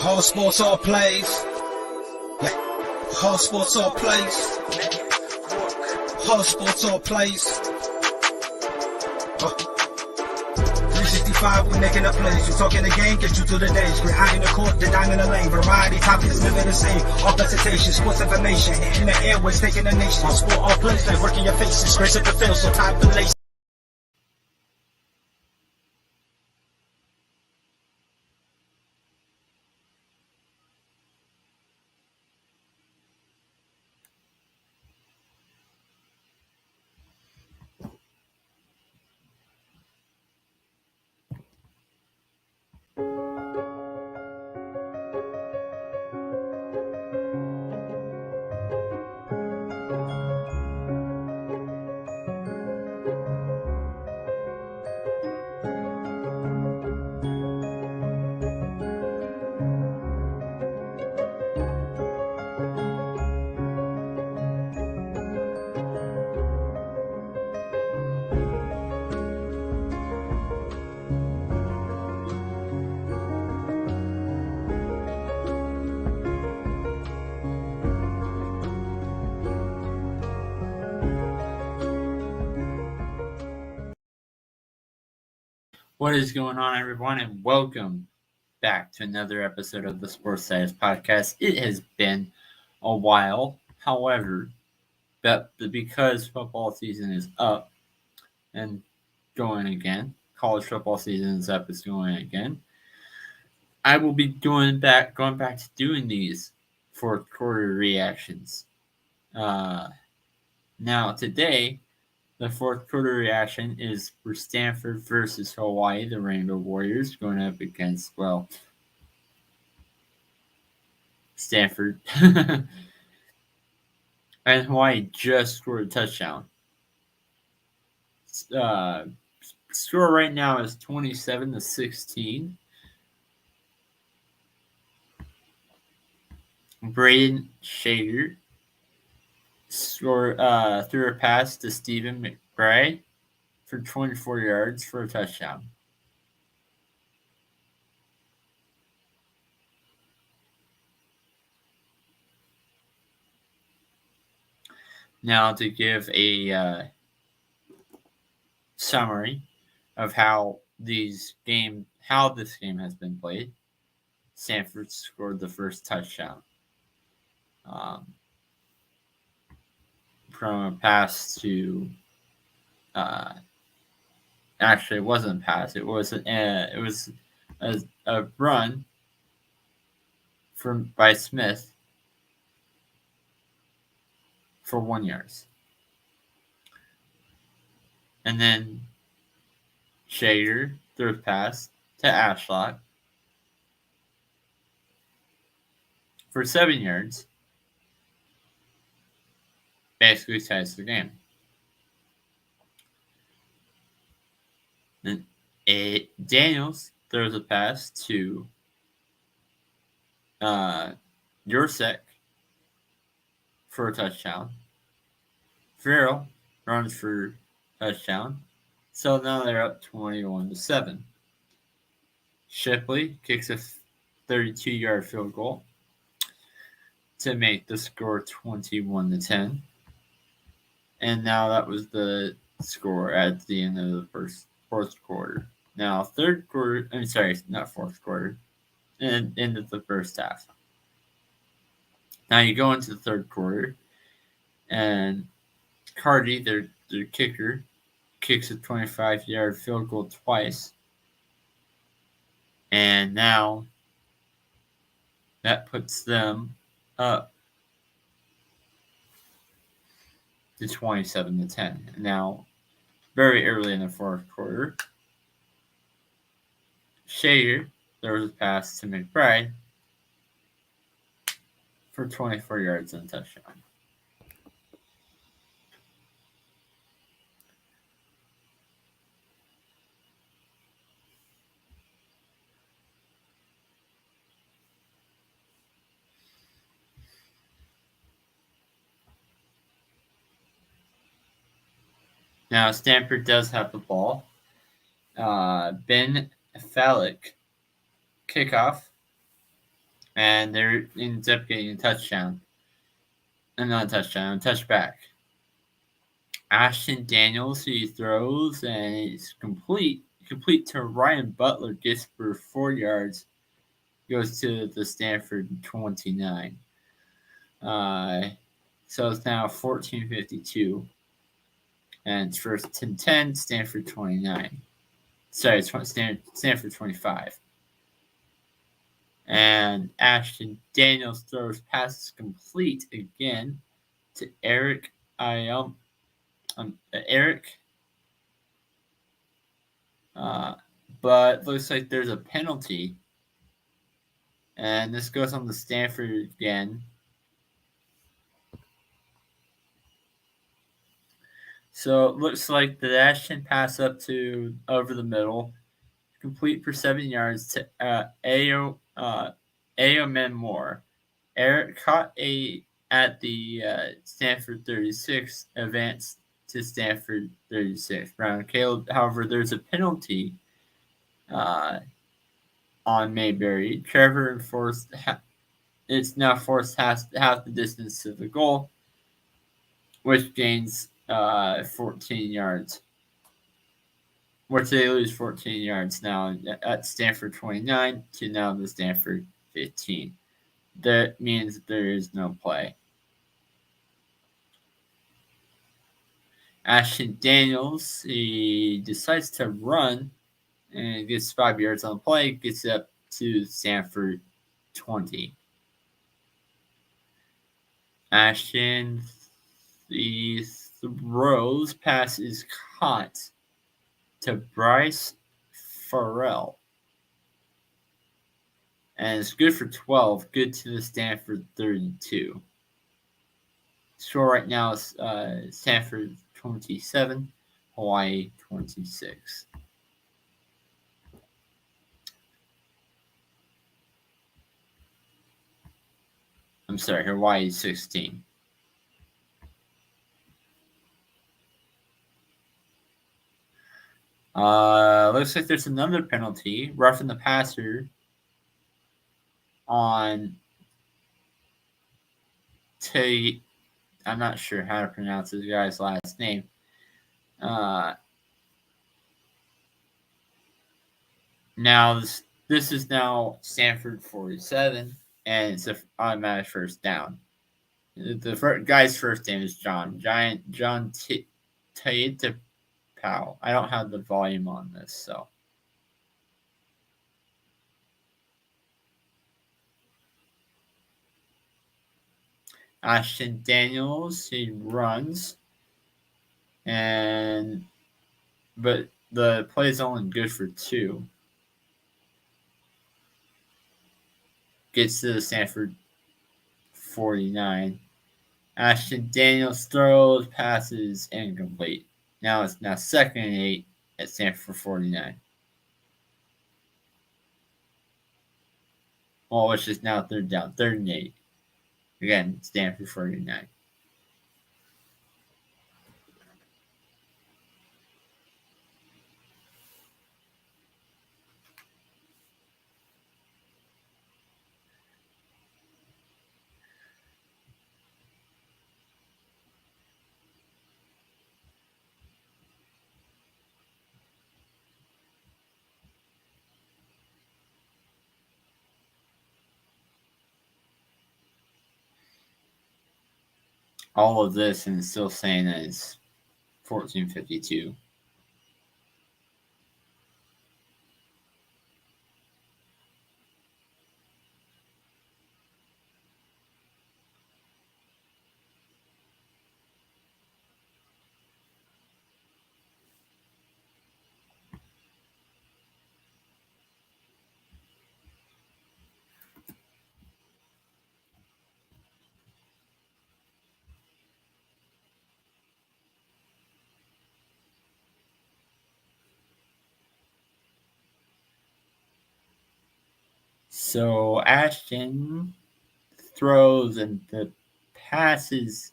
All sports, all plays. Yeah. All sports, all plays. All sports, all plays. 365, we making a plays. You talking the game, get you through the days. We're high in the court, the dime in the lane. Variety topics, living the same. All presentation, sports information. In the airways, taking the nation. All sport, all plays, like working your faces. Grace at the field, so time to lace. What is going on, everyone, and welcome back to another episode of the Sports Status Podcast. It has been a while, however, because football season is up and going again, college football season is up, it's going again. I will be going back to doing these fourth quarter reactions. Now today, the fourth quarter reaction is for Stanford versus Hawaii, the Rainbow Warriors, going up against, Stanford. And Hawaii just scored a touchdown. Score right now is 27-16. Braden Shader threw a pass to Stephen McBride for 24 yards for a touchdown. Now to give a summary of how this game has been played. Stanford scored the first touchdown from a pass to. Actually, it wasn't a pass. It was a run by Smith for 1 yard. And then Shader threw a pass to Ashlock for 7 yards. Basically ties the game. Then Daniels throws a pass to Yursek for a touchdown. Farrell runs for touchdown. So now they're up 21-7. Shipley kicks a 32-yard field goal to make the score 21-10. And now that was the score at the end of the fourth quarter. Now third quarter, I'm sorry, not fourth quarter, and end of the first half. Now you go into the third quarter, and Cardi, their kicker, kicks a 25-yard field goal twice. And now that puts them up to 27-10. Now, very early in the fourth quarter, Shader throws a pass to McBride for 24 yards and a touchdown. Now, Stanford does have the ball. Ben Fallick kickoff and there ends up getting a touchdown. And not a touchdown, a touchback. Ashton Daniels, he throws, and it's complete to Ryan Butler, gets for 4 yards, goes to the Stanford 29. So it's now 14:52, and it's first and 10, Stanford 29. Sorry, it's Stanford 25. And Ashton Daniels throws passes complete again to Eric Eric. But looks like there's a penalty. And this goes on the Stanford again. So it looks like the Ashton pass up to over the middle, complete for 7 yards to Aomen Moore. Eric caught at the Stanford 36, advanced to Stanford 36. Brown Caleb, however, there's a penalty on Mayberry. Trevor enforced it's now forced half the distance to the goal, which gains 14 yards. Which they lose 14 yards now at Stanford 29 to now the Stanford 15. That means there is no play. Ashton Daniels, he decides to run and gets 5 yards on the play, gets up to Stanford 20. Ashton, the throws, pass is caught to Bryce Farrell. And it's good for 12, good to the Stanford 32. Score right now is Stanford 27, Hawaii 26. I'm sorry, Hawaii 16. Looks like there's another penalty, roughing the passer on I'm not sure how to pronounce this guy's last name. Now this is now Stanford 47, and it's an automatic first down. The guy's first name is John Taitapau. I don't have the volume on this, so. Ashton Daniels, he runs, but the play is only good for 2. Gets to the Stanford 49. Ashton Daniels throws, passes, incomplete. Now it's 2nd and 8 at Stanford 49. Well, which is now 3rd down, 3rd and 8. Again, Stanford 49. All of this and still saying that it's 14:52. So Ashton throws and the pass is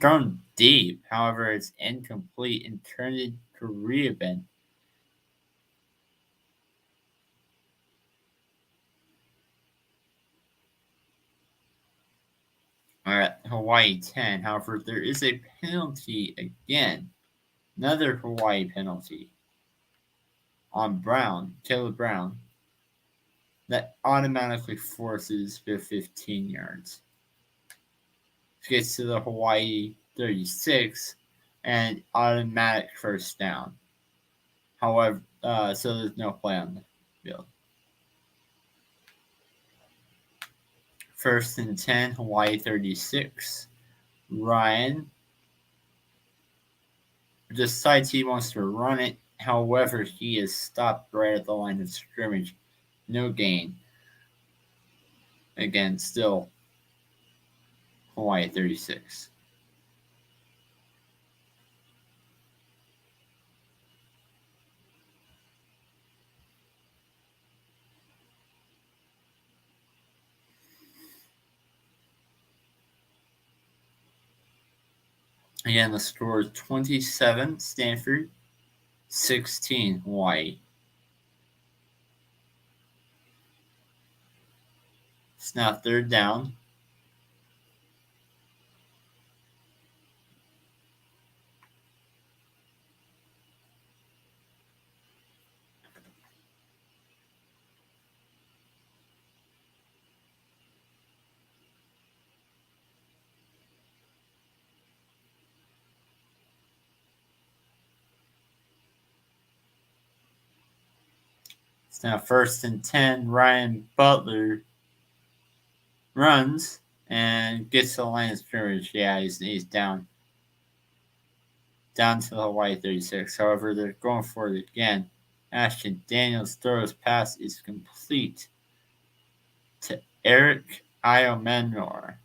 thrown deep. However, it's incomplete and turned into Rehaben. Hawaii 10. However, there is a penalty again. Another Hawaii penalty on Caleb Brown, that automatically forces the 15 yards. Gets to the Hawaii 36 and automatic first down. However, so there's no play on the field. 1st and 10, Hawaii 36. Ryan decides he wants to run it. However, he is stopped right at the line of scrimmage. No gain. Again, still Hawaii 36. Again, the score is 27 Stanford, 16 Hawaii. It's now 3rd down. It's now 1st and 10. Ryan Butler runs and gets to the line of scrimmage. Yeah, he's down. Down to the Hawaii 36. However, they're going for it again. Ashton Daniels throws pass is complete to Eric Iomenor.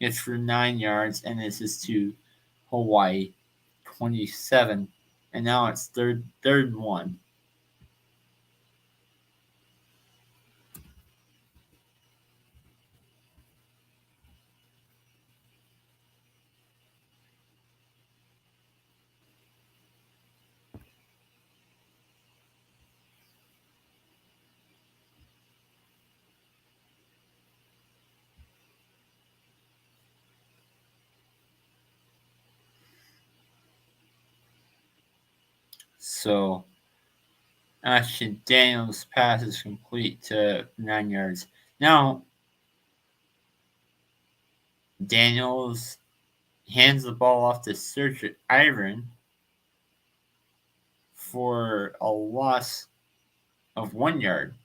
Gets for 9 yards, and this is to Hawaii 27. And now it's third and 1. So Ashton Daniels' pass is complete to 9 yards. Now, Daniels hands the ball off to Serge Iron for a loss of 1 yard.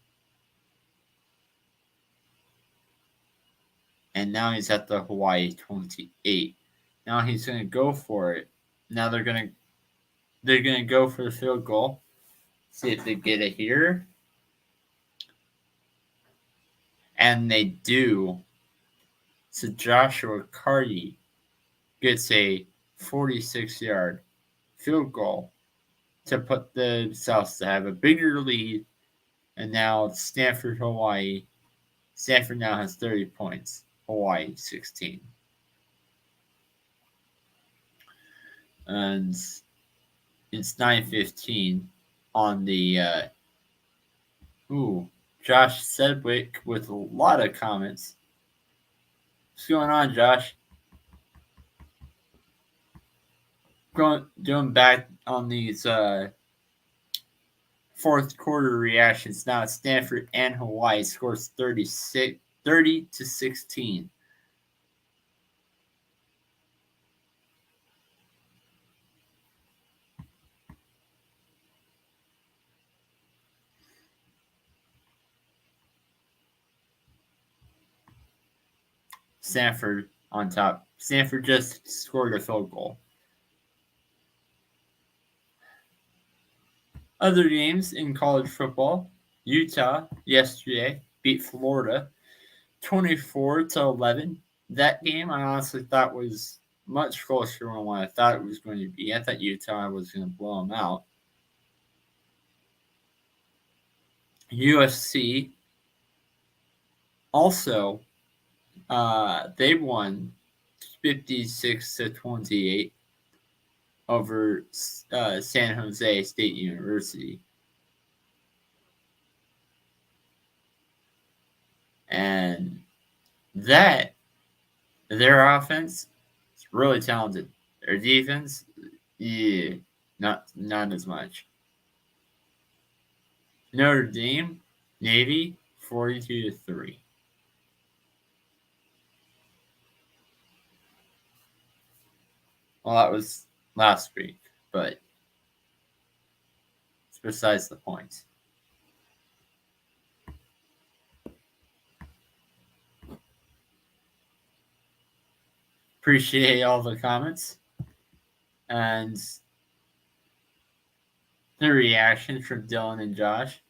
And now he's at the Hawaii 28. Now he's going to go for it. Now they're going to go for the field goal. See if they get it here. And they do. So Joshua Carty gets a 46-yard field goal to put the Souths to have a bigger lead. And now it's Stanford, Hawaii. Stanford now has 30 points. Hawaii 16. And it's 9:15 on the Josh Sedgwick with a lot of comments. What's going on, Josh? Doing back on these fourth quarter reactions. Now it's Stanford and Hawaii scores 30-16. Stanford on top. Stanford just scored a field goal. Other games in college football. Utah yesterday beat Florida 24-11. That game I honestly thought was much closer than what I thought it was going to be. I thought Utah was going to blow them out. USC also they won 56-28 over San Jose State University. And that Their offense is really talented. Their defense, yeah, not as much. Notre Dame, Navy, 42-3. Well, that was last week, but it's besides the point. Appreciate all the comments and the reaction from Dylan and Josh.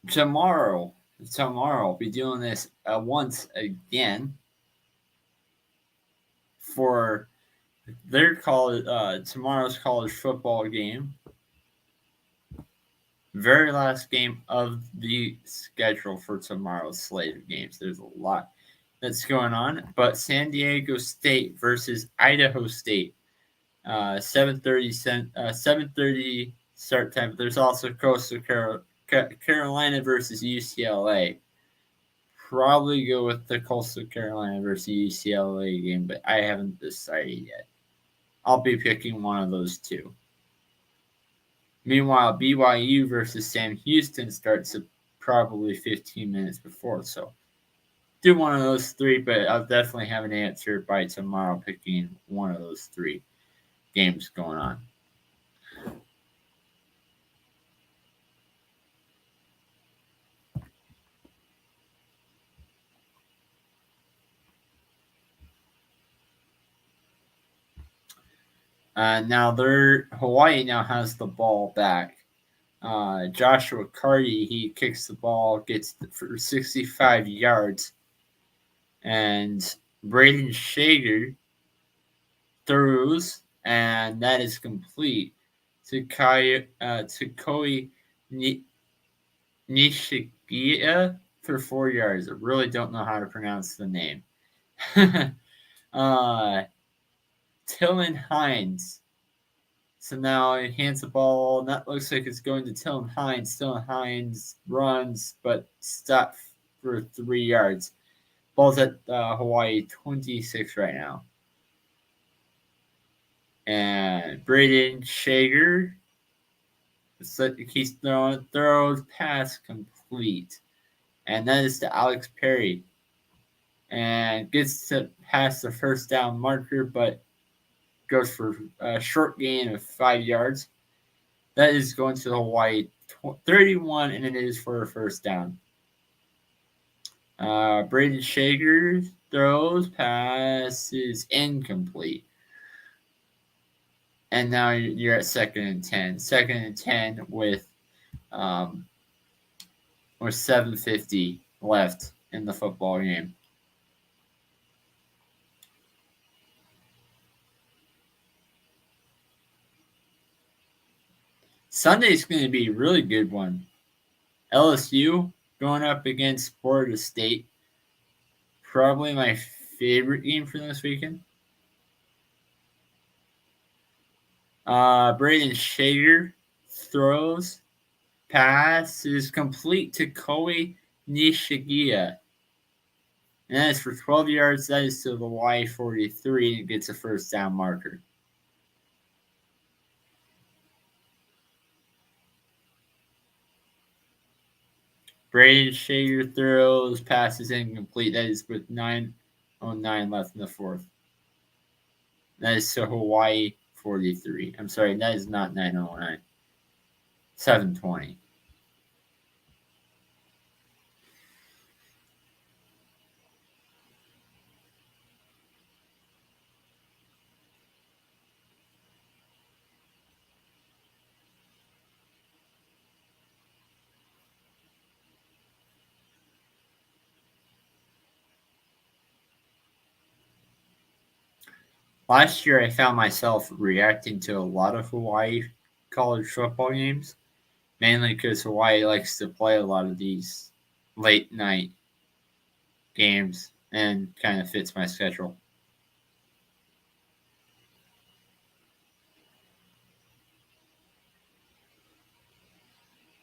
Tomorrow, I'll be doing this once again for their tomorrow's college football game. Very last game of the schedule for tomorrow's slate of games. There's a lot that's going on, but San Diego State versus Idaho State, 7:30 start time. There's also Coastal Carolina versus UCLA. Probably go with the Coastal Carolina versus UCLA game, but I haven't decided yet. I'll be picking one of those two. Meanwhile, BYU versus Sam Houston starts probably 15 minutes before, so do one of those three, but I'll definitely have an answer by tomorrow picking one of those three games going on. Now Hawaii now has the ball back. Joshua Carty, he kicks the ball, gets for 65 yards, and Braden Shager throws, and that is complete to Koi Nishigiya for 4 yards. I really don't know how to pronounce the name. Tillman Hines. So now he hands the ball, and that looks like it's going to Tillman Hines. Tillman Hines runs, but stops for 3 yards. Ball's at Hawaii 26 right now. And Braden Shager, he's throws pass complete. And that is to Alex Perry. And gets to pass the first down marker, but goes for a short gain of 5 yards. That is going to Hawaii 31, and it is for a first down. Braden Shager throws, passes incomplete. And now you're at 2nd and 10. 2nd and 10 with 7:50 left in the football game. Sunday's going to be a really good one. LSU going up against Florida State. Probably my favorite game for this weekend. Braden Shager throws, pass is complete to Koi Nishigiya. And that is for 12 yards. That is to the Y43, and it gets a first down marker. Braden Shager throws, passes incomplete. That is with 9:09 left in the fourth. That is to Hawaii 43. I'm sorry, that is not 9:09. 7:20. Last year, I found myself reacting to a lot of Hawaii college football games, mainly because Hawaii likes to play a lot of these late night games and kind of fits my schedule.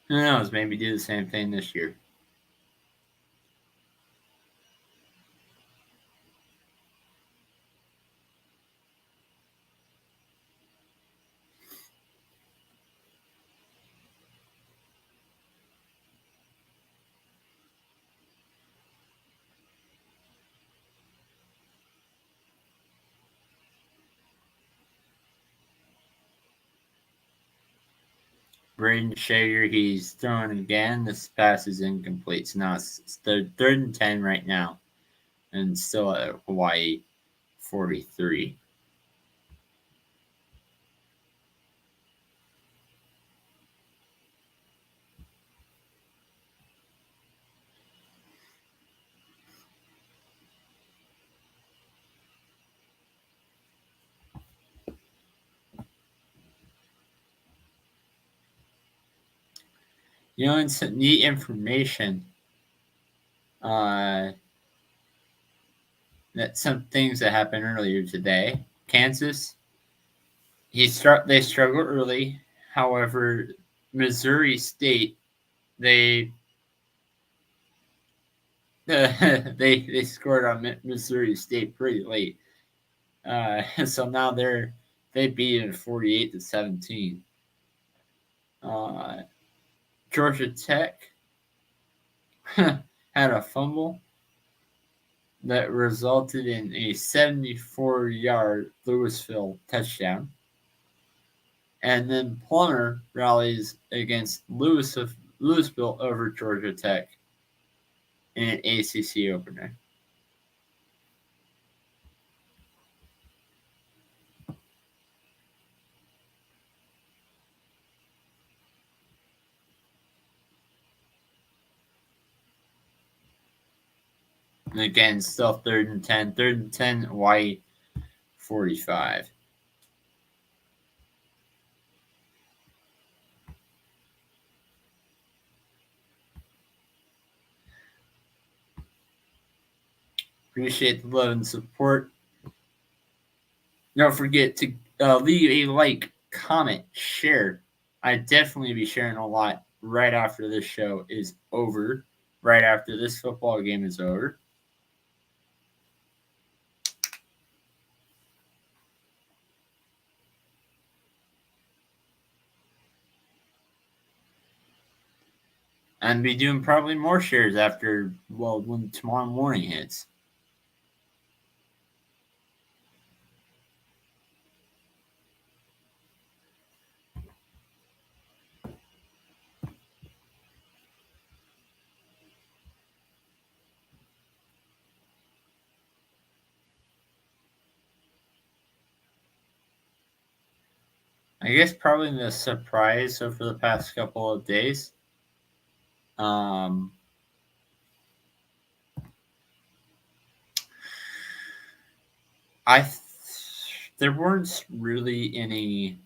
Who knows? Maybe do the same thing this year. Braden Shager, he's throwing again. This pass is incomplete. So now it's third and 10 right now. And still at Hawaii 43. You know, and some neat information. That some things that happened earlier today. Kansas, they struggled early. However, Missouri State, they they scored on Missouri State pretty late. So now they beat it 48-17. Georgia Tech had a fumble that resulted in a 74-yard Louisville touchdown. And then Plummer rallies against Louisville over Georgia Tech in an ACC opener. And again, still 3rd and 10. 3rd and 10, Hawaii 45. Appreciate the love and support. Don't forget to leave a like, comment, share. I definitely be sharing a lot right after this show is over, right after this football game is over. And be doing probably more shares after, well, when tomorrow morning hits. I guess probably the surprise over the past couple of days. There weren't really any.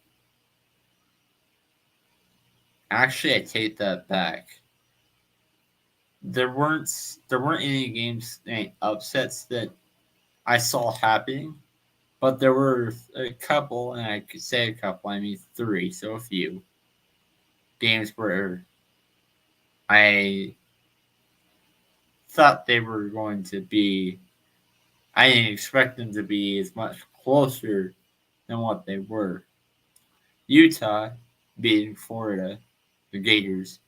Actually, I take that back. There weren't any games, any upsets that I saw happening, but there were a couple, and I could say a couple. I mean 3, so a few games where I thought they were going to be. I didn't expect them to be as much closer than what they were. Utah beating Florida, the Gators,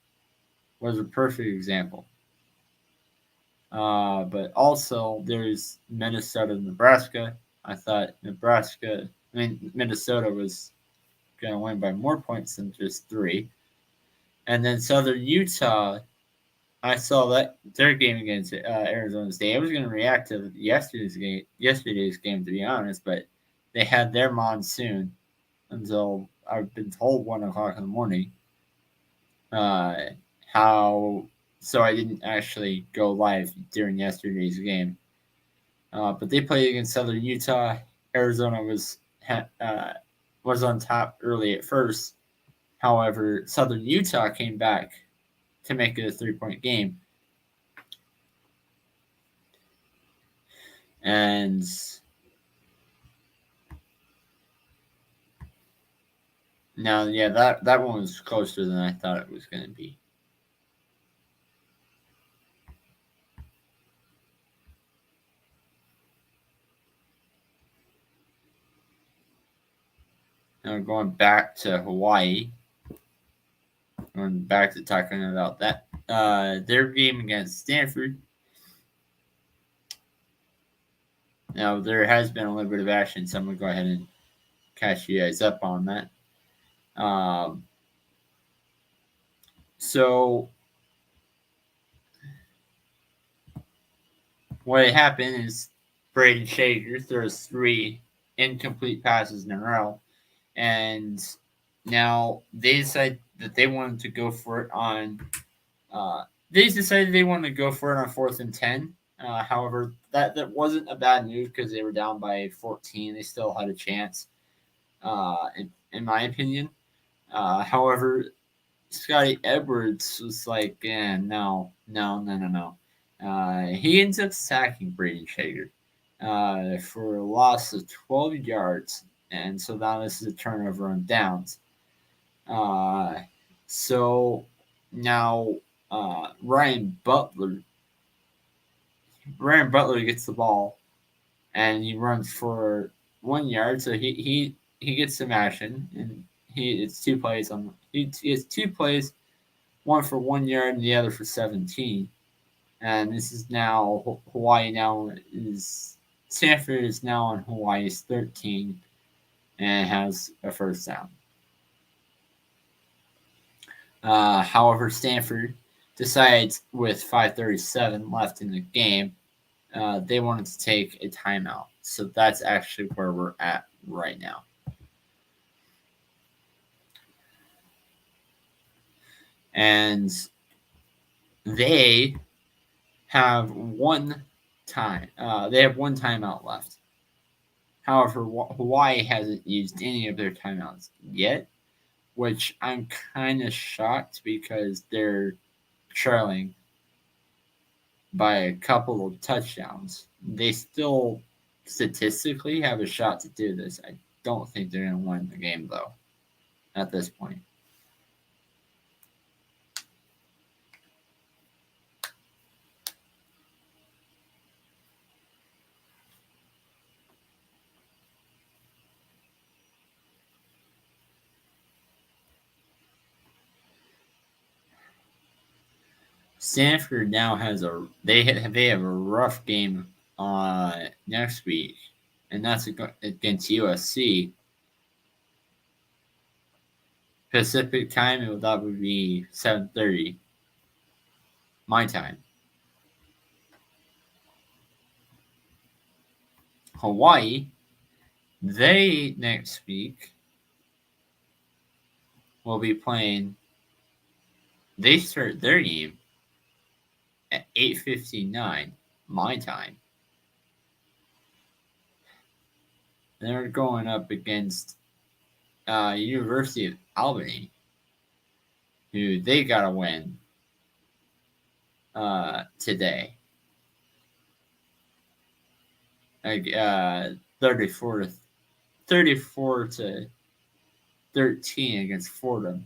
was a perfect example. But also, there's Minnesota, Nebraska. I thought Minnesota was going to win by more points than just 3. And then Southern Utah, I saw that their game against Arizona State. I was going to react to yesterday's game, to be honest, but they had their monsoon until I've been told 1:00 in the morning. So I didn't actually go live during yesterday's game. But they played against Southern Utah. Arizona was on top early at first. However, Southern Utah came back to make it a 3-point game. And now, yeah, that one was closer than I thought it was going to be. Now going back to Hawaii, going back to talking about that, their game against Stanford. Now there has been a little bit of action, so I'm gonna go ahead and catch you guys up on that. So what happened is Braden Shaker throws 3 incomplete passes in a row, and now they decided that they wanted to go for it on. They decided they wanted to go for it on 4th and 10. However, that wasn't a bad move because they were down by 14. They still had a chance, in my opinion. However, Scotty Edwards was like, no. He ends up sacking Braden Shaker for a loss of 12 yards, and so now this is a turnover on downs. So now Ryan Butler gets the ball, and he runs for 1 yard, so he gets some action, and it's 2 plays on he has 2 plays, one for 1 yard and the other for 17. And this is now Hawaii Stanford is now on Hawaii's 13 and has a first down. However, Stanford decides with 5:37 left in the game, they wanted to take a timeout. So that's actually where we're at right now. And they have one timeout left. However, Hawaii hasn't used any of their timeouts yet, which I'm kind of shocked because they're trailing by a couple of touchdowns. They still statistically have a shot to do this. I don't think they're going to win the game, though, at this point. Stanford now has they have a rough game next week, and that's against USC. Pacific time, that would be 7:30 my time. Hawaii, they next week will be playing. They start their game at 8:59 my time. They're going up against University of Albany, who they gotta win today. 34 to 13 against Fordham.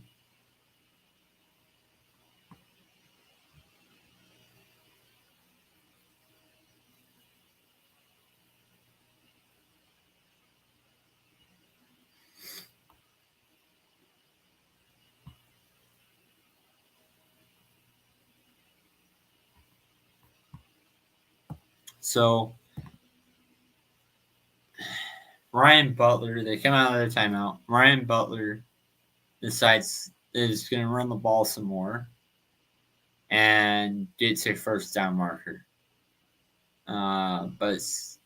So Ryan Butler, they come out of their timeout. Ryan Butler decides is going to run the ball some more and gets a first down marker. But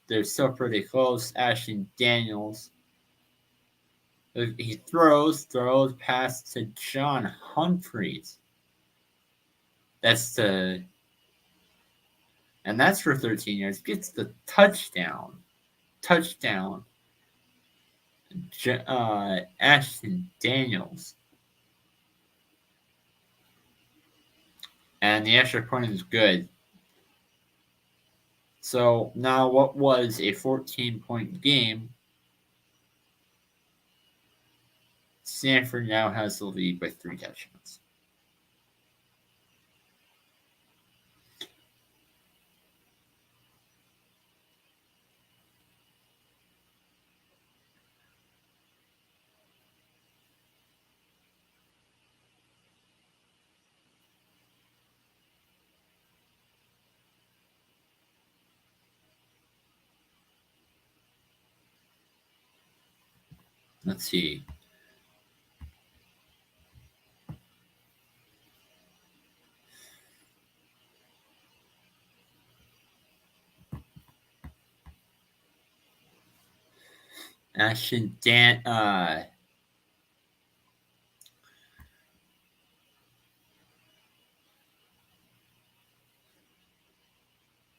they're still pretty close. Ashton Daniels, he throws past to John Humphreys. That's for 13 yards. Gets the touchdown. Ashton Daniels. And the extra point is good. So now what was a 14-point game, Stanford now has the lead by 3 touchdowns. Let's see. Ashton Dan.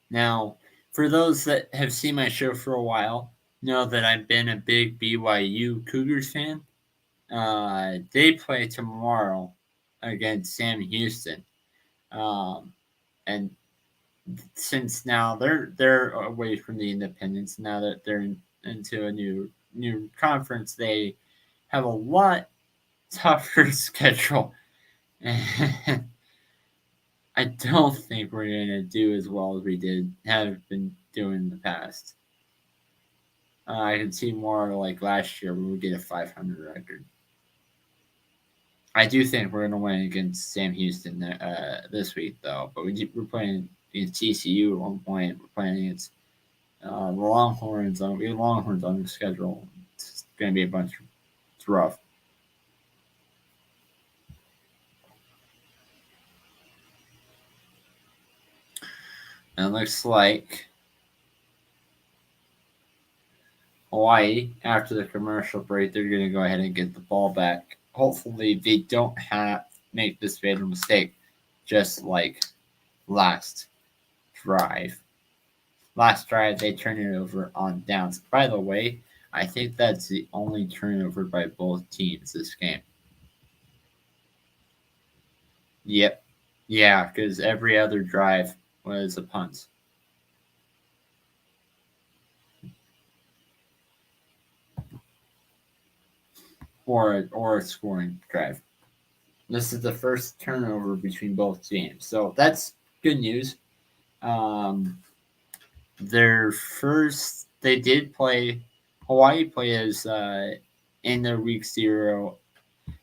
Now, for those that have seen my show for a while, know that I've been a big BYU Cougars fan. They play tomorrow against Sam Houston, and since now they're away from the Independents, now that they're into a new conference, they have a lot tougher schedule. I don't think we're gonna do as well as we have been doing in the past. I can see more like last year when we get a 500 record. I do think we're gonna win against Sam Houston this week, though. But we're playing against TCU at one point. We're playing against the Longhorns. We have Longhorns on the schedule. It's gonna be a bunch. It's rough. And it looks like Hawaii, after the commercial break, they're going to go ahead and get the ball back. Hopefully, they don't make this fatal mistake, just like last drive. Last drive, they turned it over on downs. By the way, I think that's the only turnover by both teams this game. Yep. Yeah, because every other drive was a punt. Or a scoring drive. This is the first turnover between both teams. So that's good news. Their first, they did play, Hawaii plays in their week 0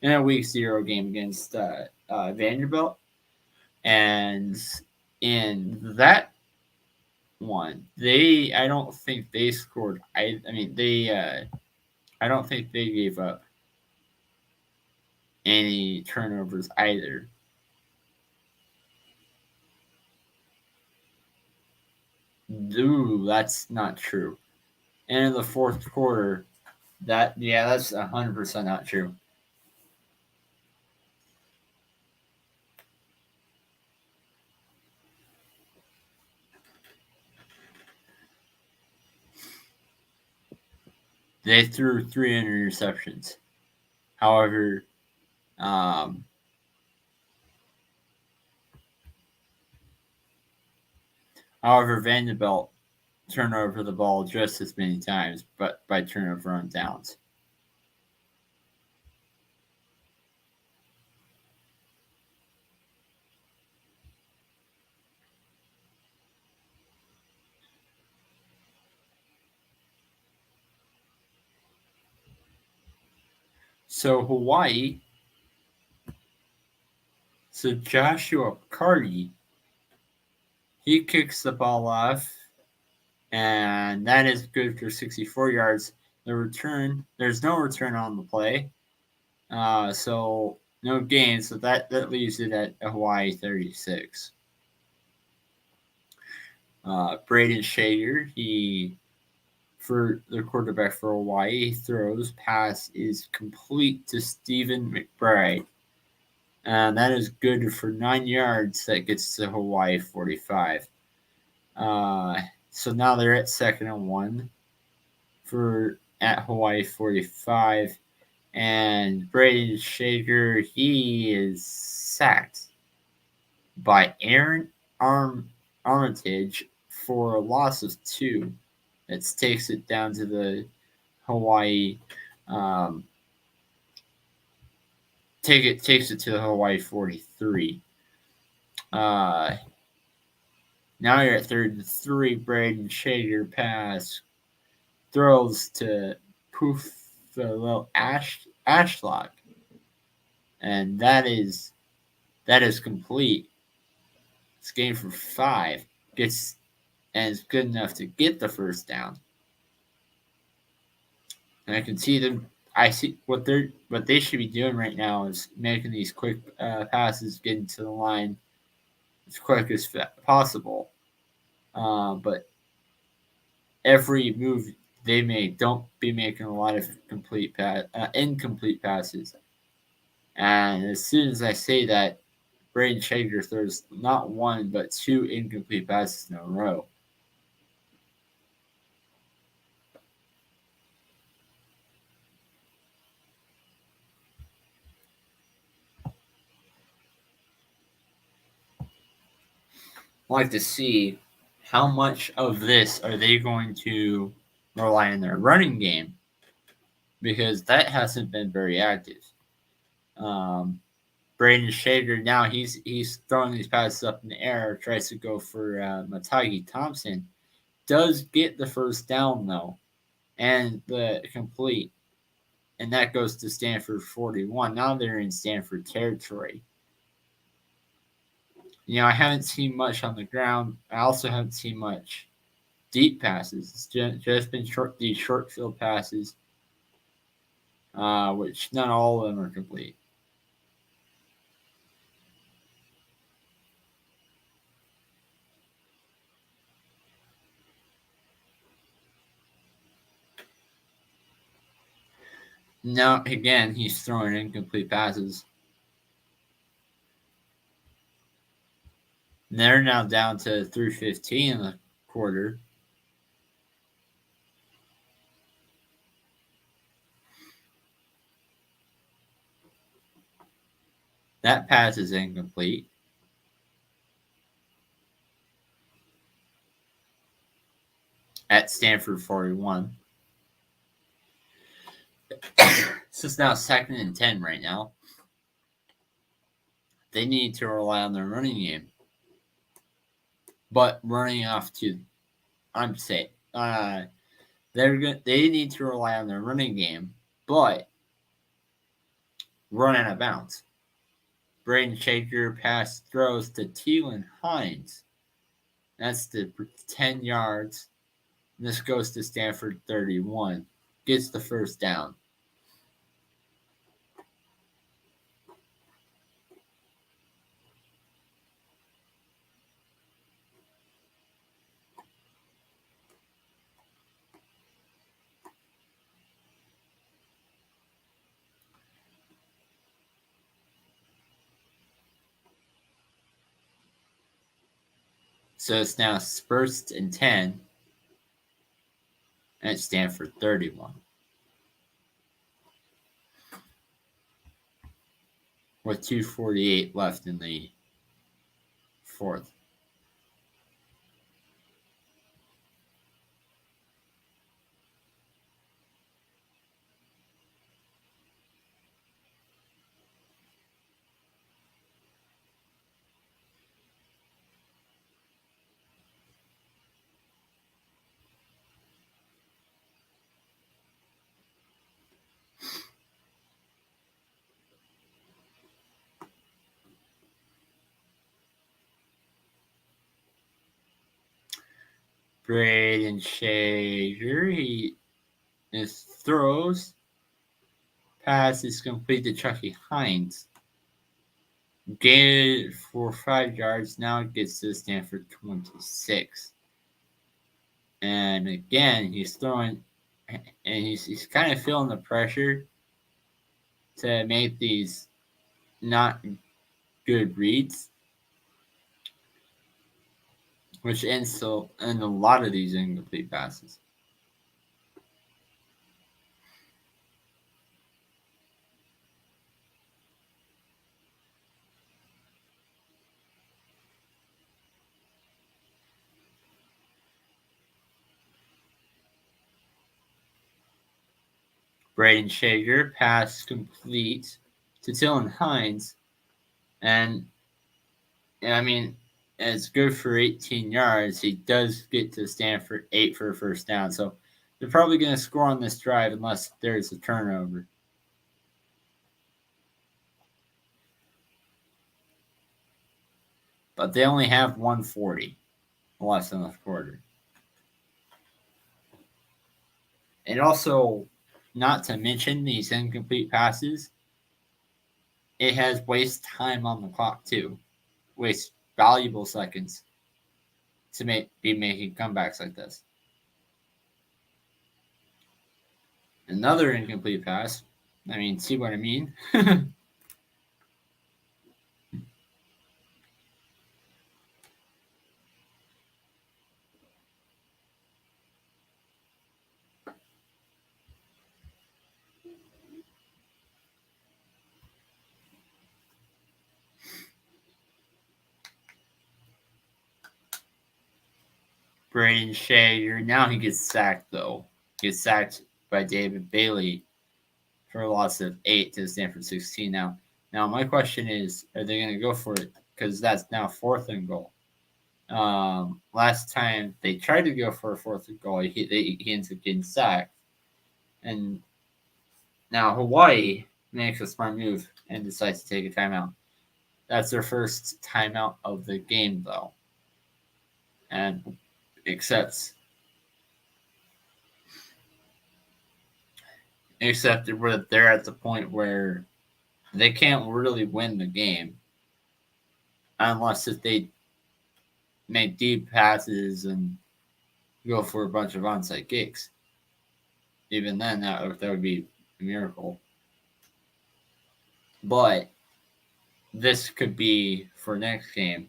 game against Vanderbilt. And in that one, I don't think they scored. I don't think they gave up any turnovers either. Ooh, that's not true. And in the fourth quarter, that's 100% not true. They threw 3 interceptions. However, Vanderbilt turned over the ball just as many times, but by turnover on downs. So Hawaii, Joshua Carty, he kicks the ball off, and that is good for 64 yards. The return, there's no return on the play, so no gain. So that leaves it at Hawaii 36. Braden Shager, for the quarterback for Hawaii, throws. Pass is complete to Stephen McBride. And that is good for 9 yards. That gets to Hawaii 45. So now they're at 2nd and 1 at Hawaii 45. And Braden Shager, he is sacked by Aaron Armitage for a loss of 2. It takes it down to the Hawaii. Takes it to the Hawaii 43. Now you're at 33. Braden Shager pass throws to Poof the little Ashlock, and that is complete. It's game for 5. And it's good enough to get the first down. And I can see them I see what they should be doing right now is making these quick passes, getting to the line as quick as possible. But every move they make, don't be making a lot of incomplete passes. And as soon as I say that, Braden Shaker throws not one but two incomplete passes in a row. I'd like to see how much of this are they going to rely on their running game, because that hasn't been very active. Braden Shader now he's throwing these passes up in the air, tries to go for Matagi Thompson, does get the first down though, and the complete, and that goes to Stanford 41. Now they're in Stanford territory. I haven't seen much on the ground. I also haven't seen much deep passes. It's just been these short field passes, which not all of them are complete. Now, again, he's throwing incomplete passes. And they're now down to 3:15 in the quarter. That pass is incomplete. At Stanford 41. This is now 2nd and 10 right now. They need to rely on their running game. But running off to, I'm saying, they need to rely on their running game, but run out of bounds. Braden Shaker pass throws to Teelan Hines. That's the 10 yards. And this goes to Stanford 31. Gets the first down. So it's now 1st and 10 at Stanford 31. With 2:48 left in the fourth. Braden Shaker, his throws. Pass is complete to Chucky Hines. Gained it for 5 yards. Now it gets to Stanford 26. And again, he's throwing, and he's kind of feeling the pressure to make these not good reads, which ends in a lot of these incomplete passes. Braden Shaker, pass complete to Teelan Hines. And I mean, it's good for 18 yards. He does get to Stanford 8 for a first down. So they're probably going to score on this drive unless there's a turnover. But they only have 140 less than the quarter. And also, not to mention these incomplete passes, it has waste time on the clock too. Waste valuable seconds to be making comebacks like this. Another incomplete pass. I mean, see what I mean? Braden Shager, now he gets sacked though. He gets sacked by David Bailey for a loss of 8 to Stanford 16 now. Now my question is, are they going to go for it? Because that's now 4th and goal. Last time they tried to go for a 4th and goal, he ends up getting sacked. And now Hawaii makes a smart move and decides to take a timeout. That's their first timeout of the game though. And except they're at the point where they can't really win the game unless if they make deep passes and go for a bunch of onside kicks. Even then, that would be a miracle. But this could be for next game.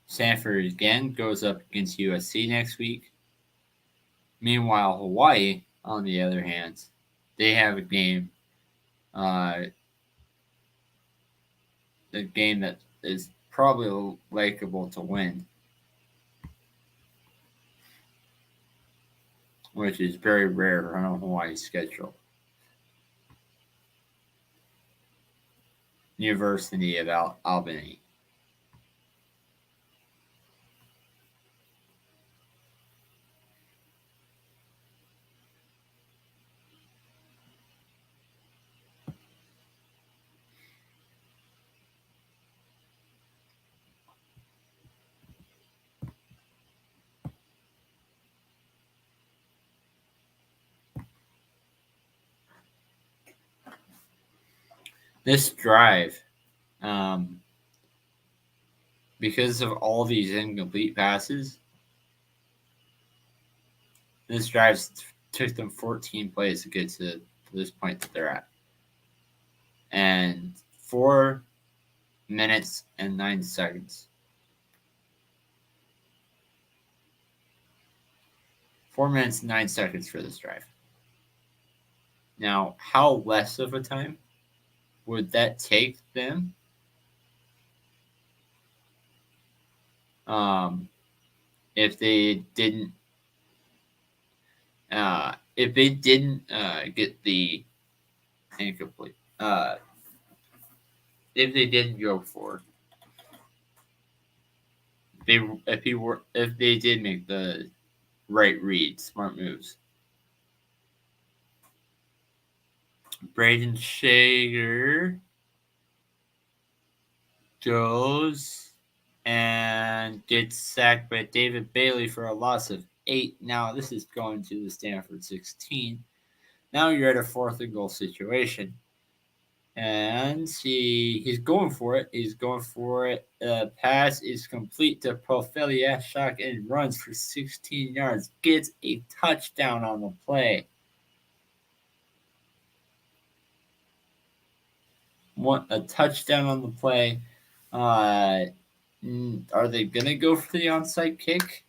Stanford again goes up against USC next week. Meanwhile, Hawaii, on the other hand, they have a game that is probably likable to win, which is very rare on Hawaii's schedule. University of Albany. This drive, because of all these incomplete passes, this drive took them 14 plays to get to this point that they're at. And 4 minutes and 9 seconds. 4 minutes and 9 seconds for this drive. Now, how less of a time would that take them? If they didn't get the incomplete, if they didn't go for if they did make the right read, smart moves. Braden Shager goes and gets sacked by David Bailey for a loss of 8. Now this is going to the Stanford 16. Now you're at a 4th and goal situation. And he's going for it. He's going for it. Pass is complete to Profiliashak and runs for 16 yards. Gets a touchdown on the play. A touchdown on the play. Are they going to go for the onside kick?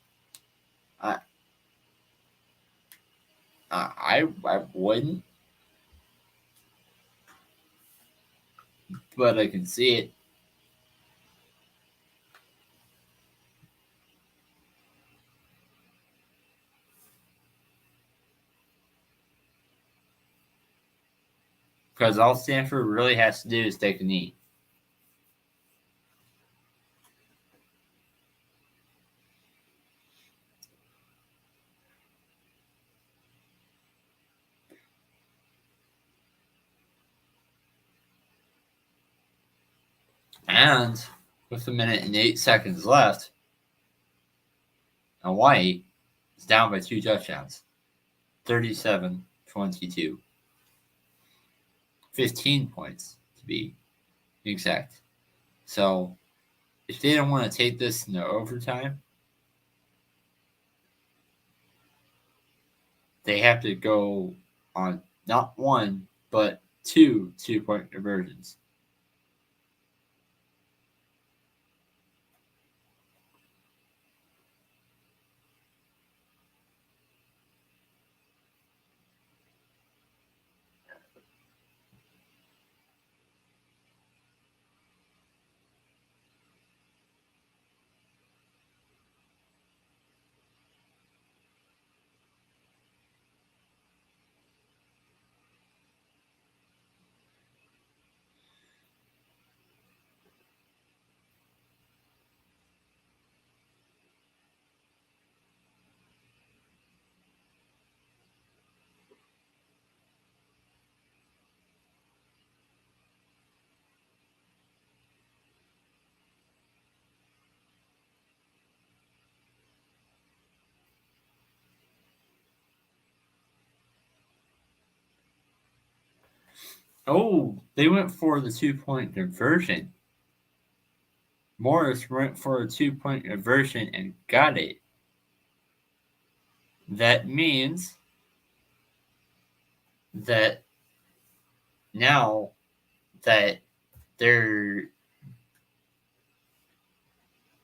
I wouldn't. But I can see it. because all Stanford really has to do is take a knee. And with 1:08 left, Hawaii is down by 2 touchdowns, 37-22. 15 points to be exact. So if they don't want to take this into overtime, they have to go on not one, but 2 2-point conversions. Oh, they went for the 2-point conversion. Morris went for a 2-point conversion and got it. That means that now that they're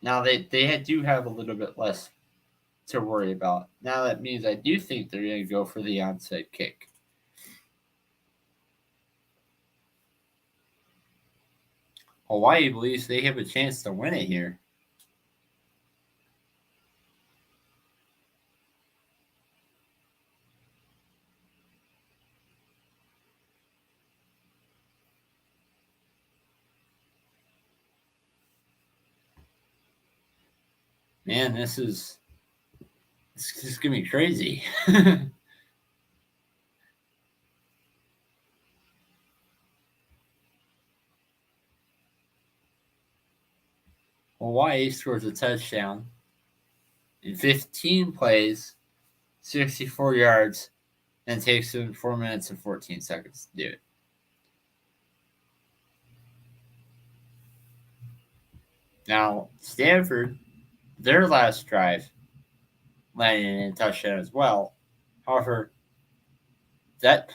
they do have a little bit less to worry about. Now that means I do think they're going to go for the onside kick. Hawaii believes they have a chance to win it here. Man, this is going to be crazy. Hawaii scores a touchdown in 15 plays, 64 yards, and takes them 4 minutes and 14 seconds to do it. Now, Stanford, their last drive, landed in a touchdown as well. However, that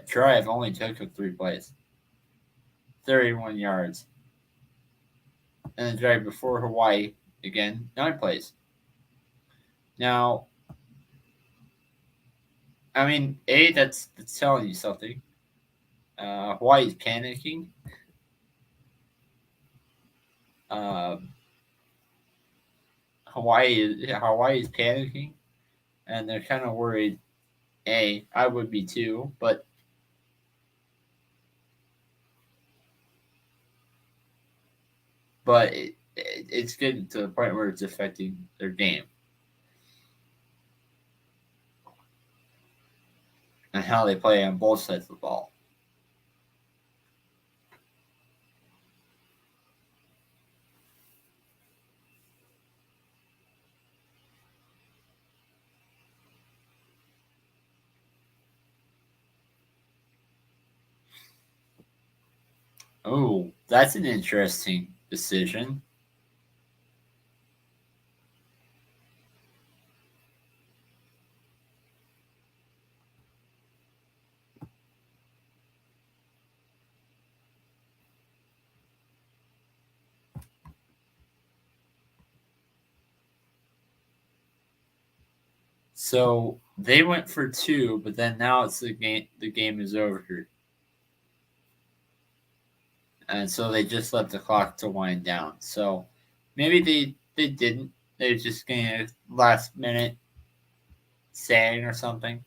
drive only took 3 plays, 31 yards. And the drive before Hawaii, again, 9 plays. Now, I mean, that's telling you something. Hawaii's panicking. Hawaii's panicking, and they're kind of worried. I would be too, but it's getting to the point where it's affecting their game and how they play on both sides of the ball. Oh, that's an interesting decision. So they went for 2, but then now it's the game is over. And so they just let the clock to wind down. So maybe they didn't. They're just going to last minute saying or something.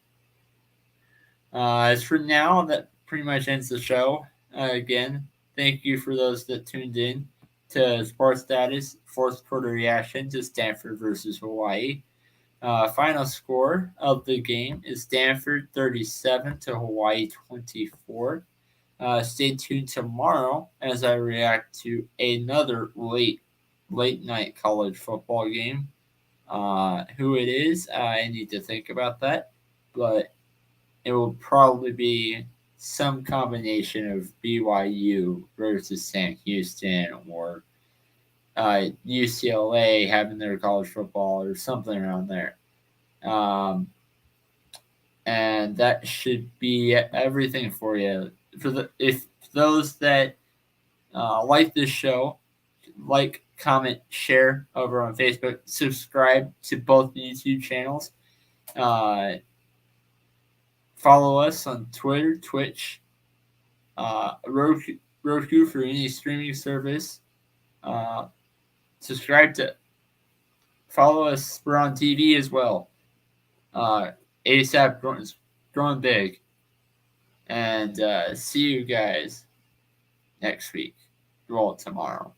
As for now, that pretty much ends the show. Again, thank you for those that tuned in to Sports Status fourth quarter reaction to Stanford versus Hawaii. Final score of the game is Stanford 37 to Hawaii 24. Stay tuned tomorrow as I react to another late night college football game. Who it is, I need to think about that, but it will probably be some combination of BYU versus Sam Houston or UCLA having their college football or something around there. And that should be everything for you. If those that like this show, like, comment, share over on Facebook, subscribe to both YouTube channels. Follow us on Twitter, Twitch, Roku for any streaming service. Subscribe to follow us. We're on TV as well. ASAP growing big. And see you guys next week. Well, tomorrow.